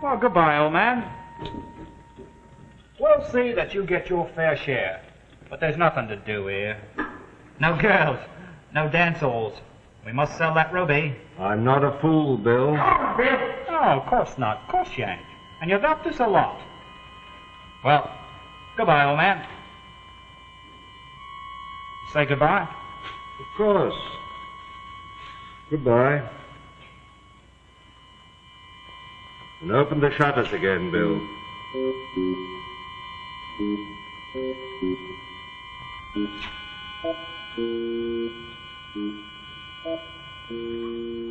Well, goodbye, old man. We'll see that you get your fair share. But there's nothing to do here. No girls, no dance halls. We must sell that ruby. I'm not a fool, Bill. Oh, of course not. Of course you ain't. And you've helped us a lot. Well, goodbye, old man. Say goodbye. Of course. Goodbye. And open the shutters again, Bill.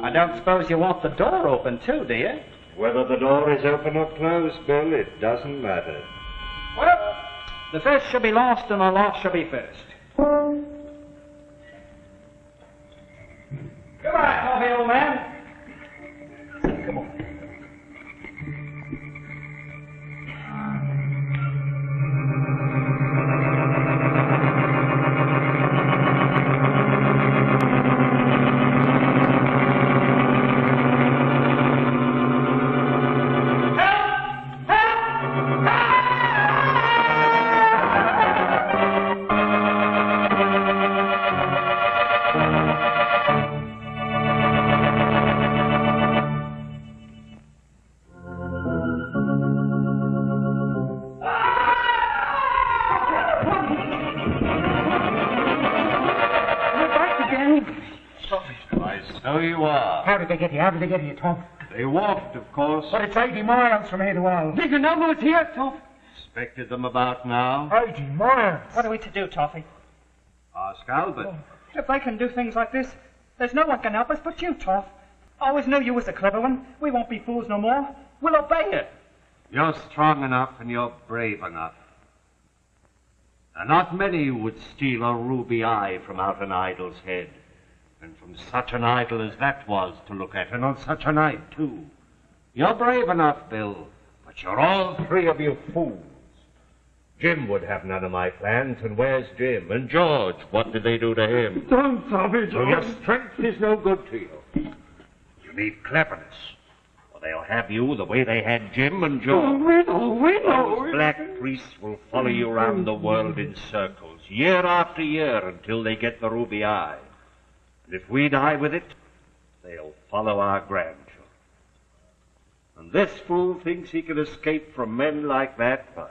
I don't suppose you want the door open too, do you? Whether the door is open or closed, Bill, it doesn't matter. Well, the first shall be last and the last shall be first. Goodbye, coffee, old man. Come on. So you are. How did they get here? How did they get here, Tom? They walked, of course. But it's 80 miles from here to Hull. Did you know who was here, Tom? Expected them about now. 80 miles? What are we to do, Toffee? Ask Albert. If they can do things like this, there's no one can help us but you, Toff. I always knew you was the clever one. We won't be fools no more. We'll obey you. You're strong enough and you're brave enough. And not many would steal a ruby eye from out an idol's head. And from such an idol as that was to look at, and on such a night, too. You're brave enough, Bill, but you're all 3 of you fools. Jim would have none of my plans, and where's Jim? And George, what did they do to him? Don't tell me, So your George. strength is no good to you. You need cleverness, or they'll have you the way they had Jim and George. We know. Those black priests will follow you around the world in circles, year after year, until they get the ruby eye. And if we die with it, they'll follow our grandchildren. And this fool thinks he can escape from men like that by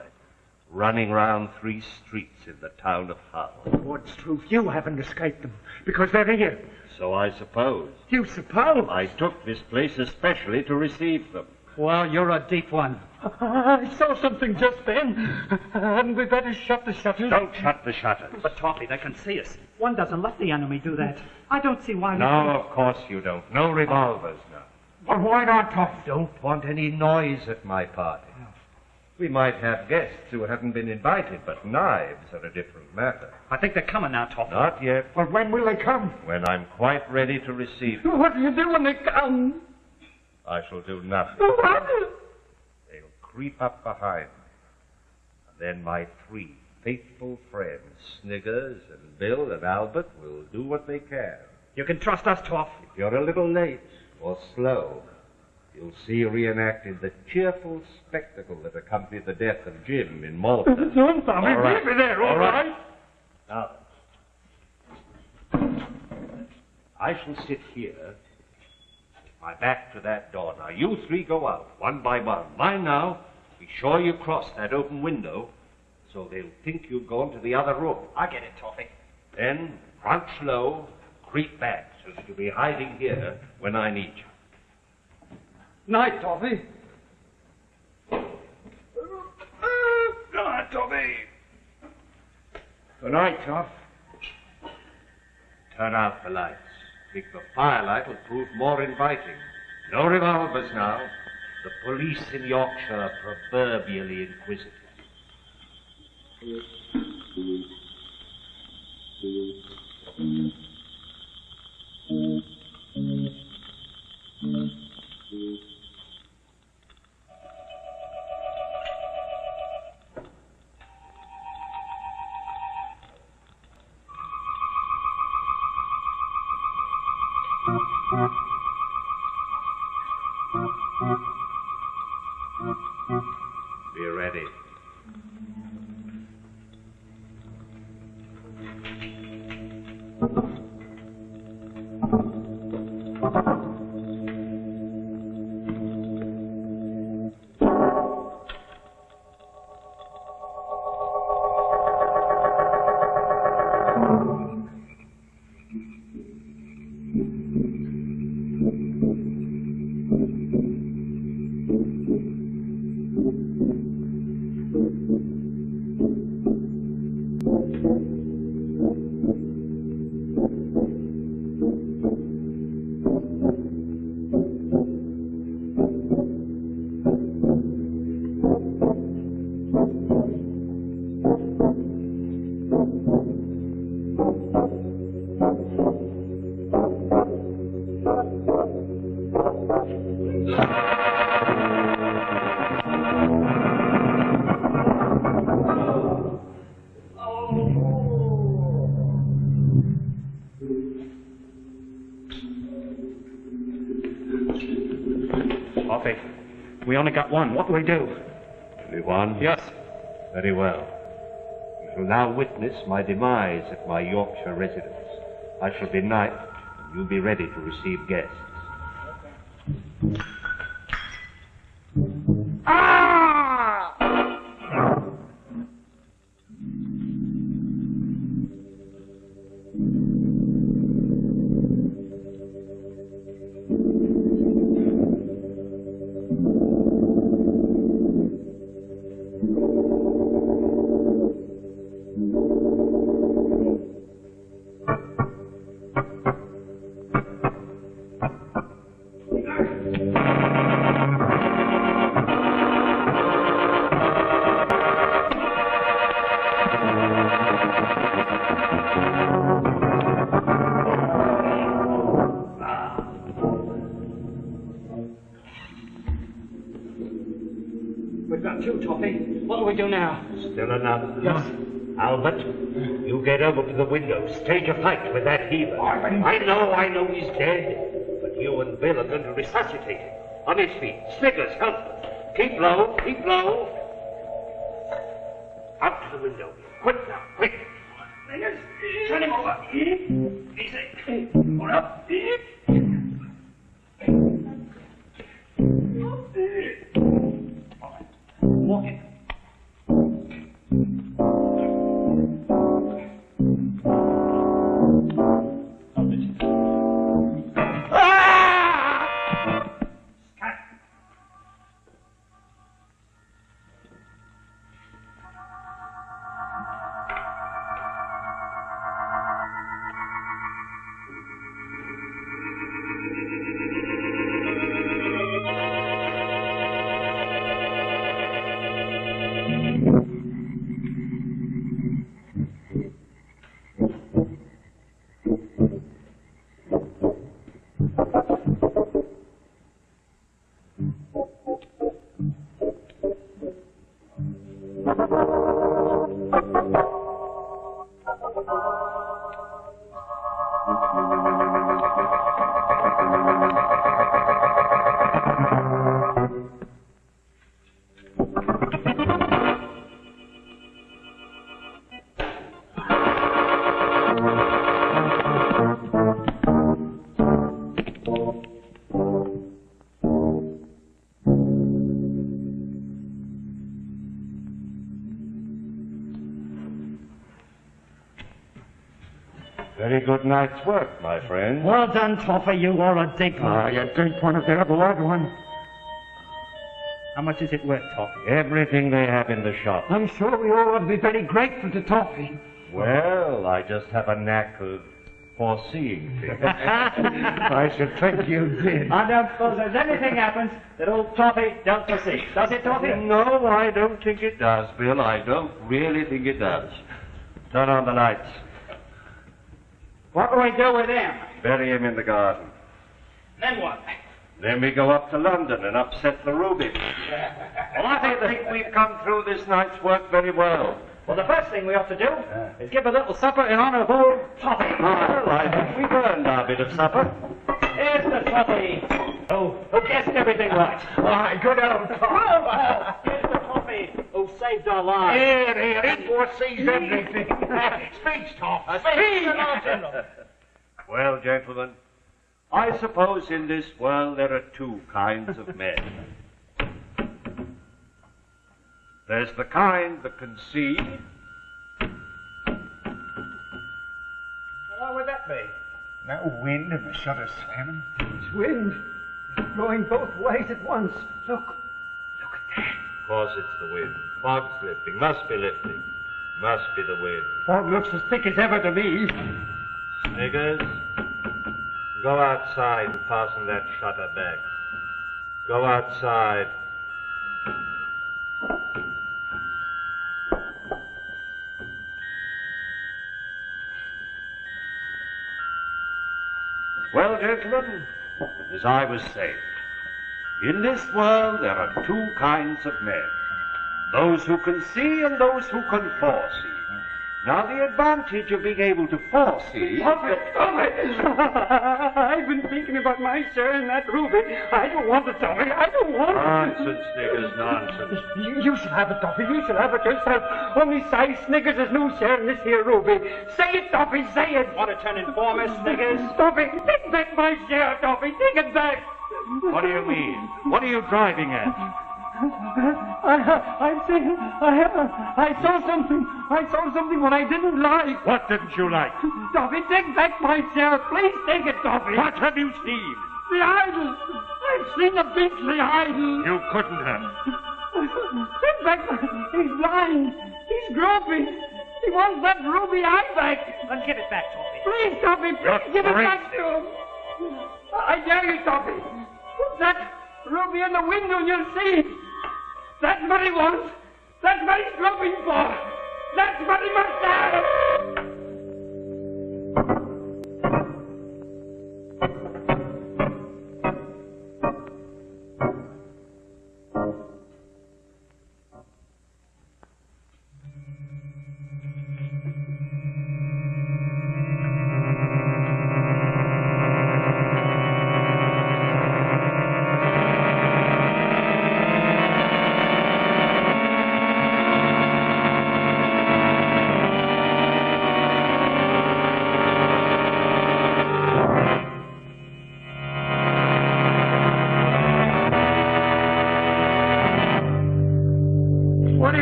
running round 3 streets in the town of Hull. What's truth? You haven't escaped them, because they're here. So I suppose. You suppose? I took this place especially to receive them. Well, you're a deep one. I saw something just then. Hadn't we better shut the shutters? Don't shut the shutters. But, Toffee, they can see us. One doesn't let the enemy do that. I don't see why... No, of course you don't. No revolvers now. Well, why not, Toff? Don't want any noise at my party. We might have guests who haven't been invited, but knives are a different matter. I think they're coming now, Toffee. Not yet. Well, when will they come? When I'm quite ready to receive them. What do you do when they come? I shall do nothing. What? They'll creep up behind me. And then my 3 faithful friends, Sniggers and Bill and Albert, will do what they can. You can trust us, Toff. If you're a little late or slow, you'll see reenacted the cheerful spectacle that accompanied the death of Jim in Malta. Don't, Tommy. All right. Leave me there, all right? Now, I shall sit here with my back to that door. Now, you 3 go out, one by one. Mind now, be sure you cross that open window so they'll think you've gone to the other room. I get it, Toffee. Then, crouch low, creep back so that you'll be hiding here when I need you. Night, Toffee. Night, Tommy. Good night, Toff. Turn out the lights. I think the firelight will prove more inviting. No revolvers now. The police in Yorkshire are proverbially inquisitive. Be ready. Toffee, we only got one. What do we do? Only one? Yes. Very well. You shall now witness my demise at my Yorkshire residence. I shall be knighted, and you'll be ready to receive guests. We've got two, Toffee. What do we do now? Still enough. Yes. Albert, you get over to the window. Stage a fight with that healer. I know he's dead. But you and Bill are going to resuscitate him. On his feet. Sniggers, help. Keep low, keep low. Out to the window. Quick now, quick. Sniggers, turn him over. Easy. Hold up. Walk it. Very good night's work, my friend. Well done, Toffee. You are a dig one. You drink one of the blood one. How much is it worth, Toffee? Everything they have in the shop. I'm sure we all ought to be very grateful to Toffee. Well, I just have a knack of foreseeing things. I should think you did. I don't suppose there's anything happens that old Toffee don't foresee. Does it, Toffee? No, I don't think it does, Bill. I don't really think it does. Turn on the lights. What do we do with him? Bury him in the garden. Then what? Then we go up to London and upset the ruby. Well, I think we've come through this night's work very well. Well, the first thing we ought to do is give a little supper in honor of old Toffee. Well, I think we've earned our bit of supper. Here's the Toffee. Who guessed everything right. Why, good old Tom. Here's the Toffee who saved our lives. Here, he foresees everything. Speech, Tom. Speech. Well, gentlemen, I suppose in this world there are two kinds of men. There's the kind that can see. What would that be? No wind and the shutters slamming. It's wind. It's blowing both ways at once. Look. Look at that. Of course it's the wind. Fog's lifting. Must be lifting. Must be the wind. Fog looks as thick as ever to me. Sniggers, go outside and fasten that shutter back. Go outside. Well, gentlemen, as I was saying, in this world there are two kinds of men. Those who can see and those who can foresee. Now, the advantage of being able to foresee... Stop it! I've been thinking about my share in that ruby. I don't want it, Toffee. I don't want it. Nonsense, Sniggers, nonsense. You shall have it, Toffee. You shall have it yourself. Only say Sniggers has no share in this here ruby. Say it, Toffee, say it. Want to turn informer, Sniggers? Toffee, take back my share, Toffee. Take it back. What do you mean? What are you driving at? I saw something. I saw something what I didn't like. What didn't you like? Toffee, take back my share. Please take it, Toffee. What have you seen? The idol. I've seen the beastly idol. You couldn't have. Take back my... He's blind. He's groping. He wants that ruby eye back. Then give it back, Toffee. Please, Toffee, please give it back to him. I dare you, Toffee. Put that ruby in the window and you'll see. That's what he wants. That's what he's groping for. That's what he must have.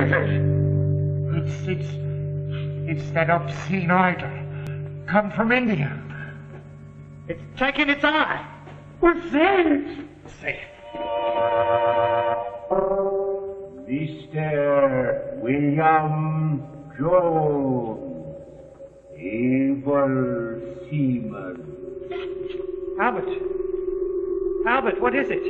is it? It's that obscene idol. Come from India. It's taking its eye. What's that? Say it. Mr. William Jones, able seaman. Albert, what is it?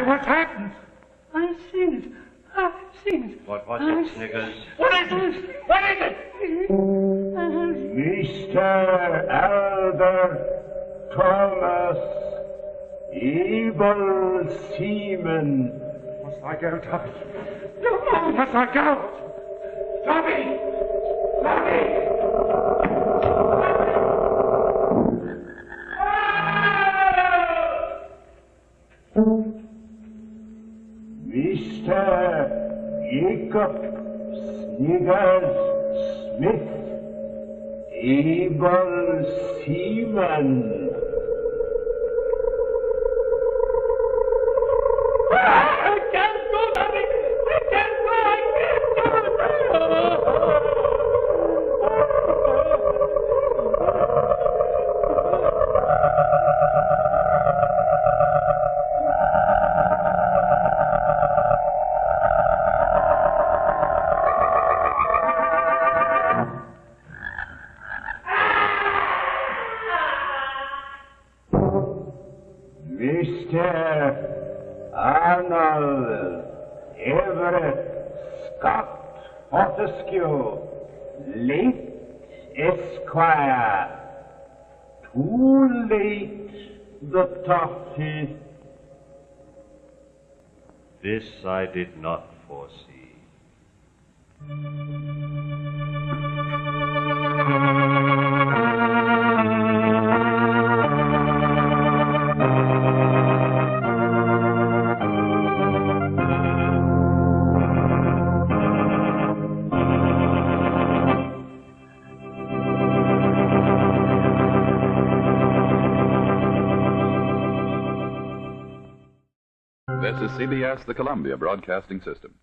What's happened? I've seen it. What was it, Sniggers? What is it? What is it? Mr. Albert Thomas, able seaman. Must I go, Tommy? Must I go? Tommy! Mr. Jacob Sniggers Smith, able seaman. I can't go, Tommy. I can't go. Mr. Arnold Everett Scott Fortescue, late Esquire. Too late, the toffee. This I did not foresee. This is CBS, the Columbia Broadcasting System.